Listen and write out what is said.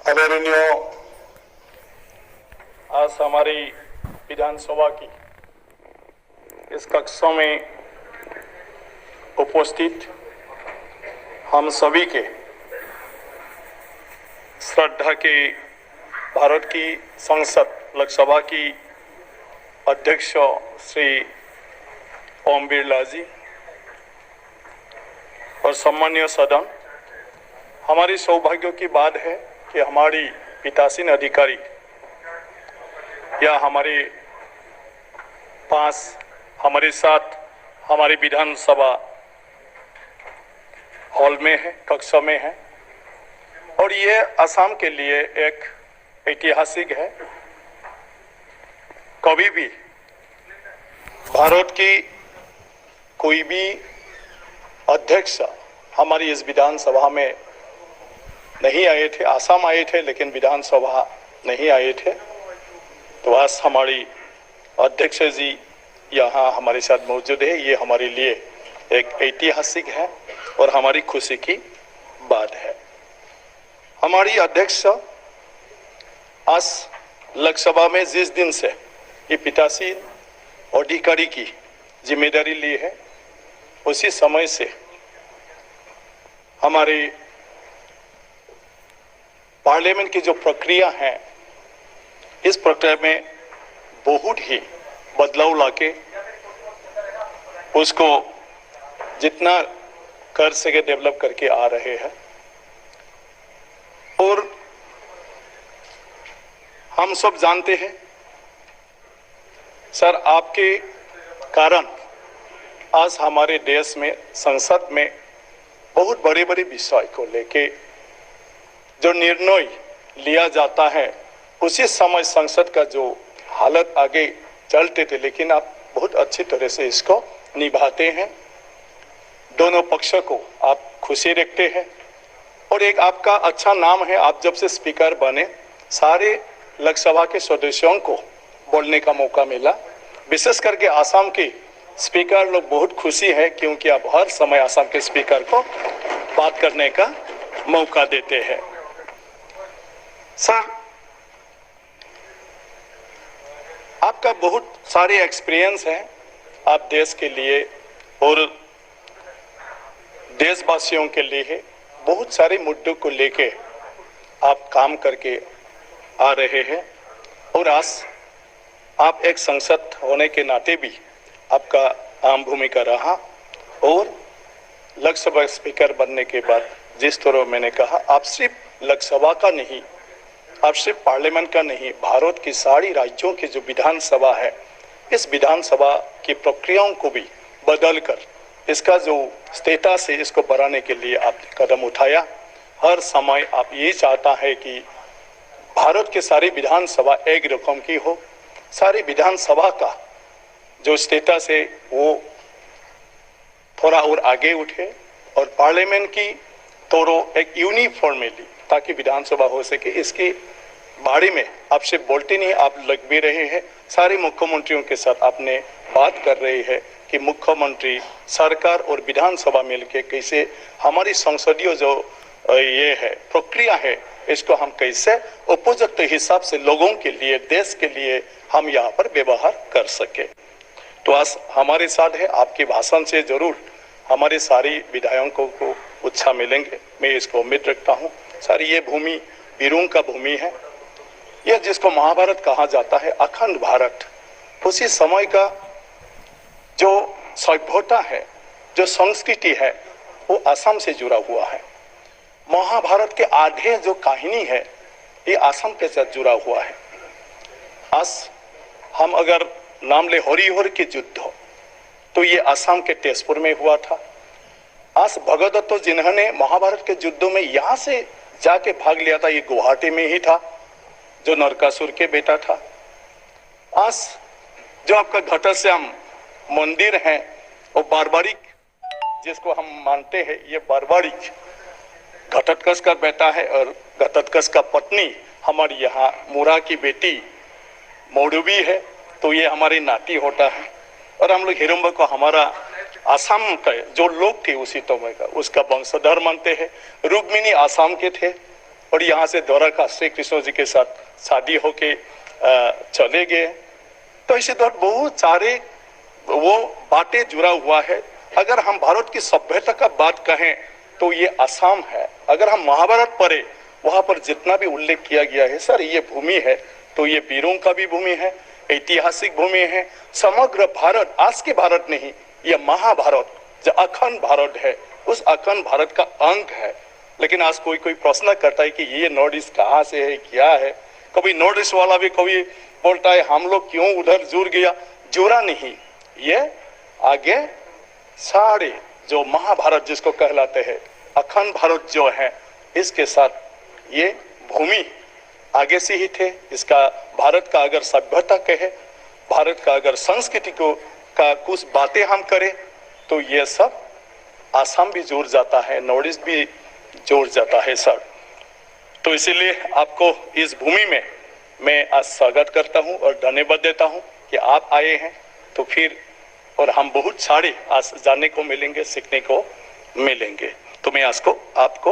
आदरणीय आज हमारी विधानसभा की इस कक्षा में उपस्थित हम सभी के श्रद्धा के भारत की संसद लोकसभा की अध्यक्ष श्री ओम बिरला जी और सम्मानीय सदन, हमारी सौभाग्य की बात है कि हमारी पीठासीन अधिकारी या हमारे पास हमारे साथ हमारी विधानसभा हॉल में है, कक्षा में है और ये असम के लिए एक ऐतिहासिक है। कभी भी भारत की कोई भी अध्यक्ष हमारी इस विधानसभा में नहीं आए थे। असम आए थे लेकिन विधानसभा नहीं आए थे। तो आज हमारी अध्यक्ष जी यहाँ हमारे साथ मौजूद है। ये हमारे लिए एक ऐतिहासिक है और हमारी खुशी की बात है। हमारी अध्यक्ष आज लोकसभा में जिस दिन से ये पीठासीन अधिकारी की जिम्मेदारी ली है, उसी समय से हमारे पार्लियामेंट की जो प्रक्रिया है, इस प्रक्रिया में बहुत ही बदलाव लाके उसको जितना कर सके डेवलप करके आ रहे हैं। और हम सब जानते हैं सर, आपके कारण आज हमारे देश में संसद में बहुत बड़े बड़े विषय को लेके जो निर्णय लिया जाता है, उसी समय संसद का जो हालत आगे चलते थे, लेकिन आप बहुत अच्छी तरह से इसको निभाते हैं। दोनों पक्षों को आप खुशी रखते हैं और एक आपका अच्छा नाम है। आप जब से स्पीकर बने, सारे लोकसभा के सदस्यों को बोलने का मौका मिला। विशेष करके असम के स्पीकर लोग बहुत खुशी है क्योंकि आप हर समय असम के स्पीकर को बात करने का मौका देते हैं। सर, आपका बहुत सारे एक्सपीरियंस है। आप देश के लिए और देशवासियों के लिए बहुत सारे मुद्दों को लेके आप काम करके आ रहे हैं और आज आप एक संसद होने के नाते भी आपका आम भूमिका रहा और लोकसभा स्पीकर बनने के बाद जिस तरह मैंने कहा, आप सिर्फ लोकसभा का नहीं, आप सिर्फ पार्लियामेंट का नहीं, भारत की सारी राज्यों की जो विधानसभा है, इस विधानसभा की प्रक्रियाओं को भी बदल कर इसका जो स्टेटस है, इसको बढ़ाने के लिए आपने कदम उठाया। हर समय आप ये चाहता है कि भारत के सारी विधानसभा एक रकम की हो, सारी विधानसभा का जो स्टेटस है वो थोड़ा और आगे उठे और पार्लियामेंट की तोड़ो एक यूनिफॉर्मली, ताकि विधानसभा हो सके। इसके बारे में आपसे बोलते नहीं, आप लग भी रहे हैं। सारे मुख्यमंत्रियों के साथ आपने बात कर रहे हैं कि मुख्यमंत्री, सरकार और विधानसभा मिलके कैसे हमारी संसदीय जो ये है प्रक्रिया है, इसको हम कैसे उपयुक्त हिसाब से लोगों के लिए, देश के लिए हम यहाँ पर व्यवहार कर सके। तो आज हमारे साथ है, आपके भाषण से जरूर हमारे सारी विधायकों को उत्साह मिलेंगे, मैं इसको उम्मीद रखता हूँ। सर, ये भूमि वीरों का भूमि है, यह जिसको महाभारत कहा जाता है, अखंड भारत। उसी समय का जो सभ्यता है, जो संस्कृति है, वो असम से जुड़ा हुआ है। महाभारत के आधे जो कहानी है, ये असम के साथ जुड़ा हुआ है। आज हम अगर नाम ले हरिहर के युद्ध, तो ये असम के तेजपुर में हुआ था। आज भगदत्त जिन्होंने महाभारत के युद्धों में यहाँ से जाके भाग लिया था, ये गुवाहाटी में ही था, जो नरकासुर के बेटा था। आज जो आपका घटश्याम मंदिर है, वो बारबारिक, जिसको हम मानते हैं ये बारबारिक घटोत्कच का बेटा है और घटोत्कच का पत्नी हमारी यहाँ मुरा की बेटी मौडवी है, तो ये हमारी नाती होता है। और हम लोग हिरंब को हमारा आसाम का जो लोग थे उसी समय का उसका वंशधर मानते हैं। रुक्मिणी आसाम के थे और यहाँ से द्वारका श्री कृष्ण जी के साथ शादी होके चले गए। तो इसी तरह बहुत सारे वो बातें जुड़ा हुआ है। अगर हम भारत की सभ्यता का बात कहें तो ये असम है। अगर हम महाभारत पढ़े वहां पर जितना भी उल्लेख किया गया है सर, ये भूमि है तो ये वीरों का भी भूमि है, ऐतिहासिक भूमि है। समग्र भारत, आज के भारत नहीं, ये महाभारत जो अखंड भारत है, उस अखंड भारत का अंग है। लेकिन आज कोई कोई प्रश्न करता है कि ये नॉर्थ ईस्ट कहाँ से है, क्या है। कभी नॉर्थ ईस्ट वाला भी कभी बोलता है हम लोग क्यों उधर जुड़ गया। जुड़ा नहीं, ये आगे सारे जो महाभारत जिसको कहलाते हैं, अखंड भारत जो है, इसके साथ ये भूमि आगे से ही थे। इसका भारत का अगर सभ्यता कहे, भारत का अगर संस्कृति को का कुछ बातें हम करें तो ये सब आसाम भी जुड़ जाता है, नॉर्थ ईस्ट भी जुड़ जाता है सर। तो इसीलिए आपको इस भूमि में मैं आज स्वागत करता हूं और धन्यवाद देता हूं कि आप आए हैं। तो फिर और हम बहुत सारे आज जानने को मिलेंगे, सीखने को मिलेंगे। तो मैं आज को आपको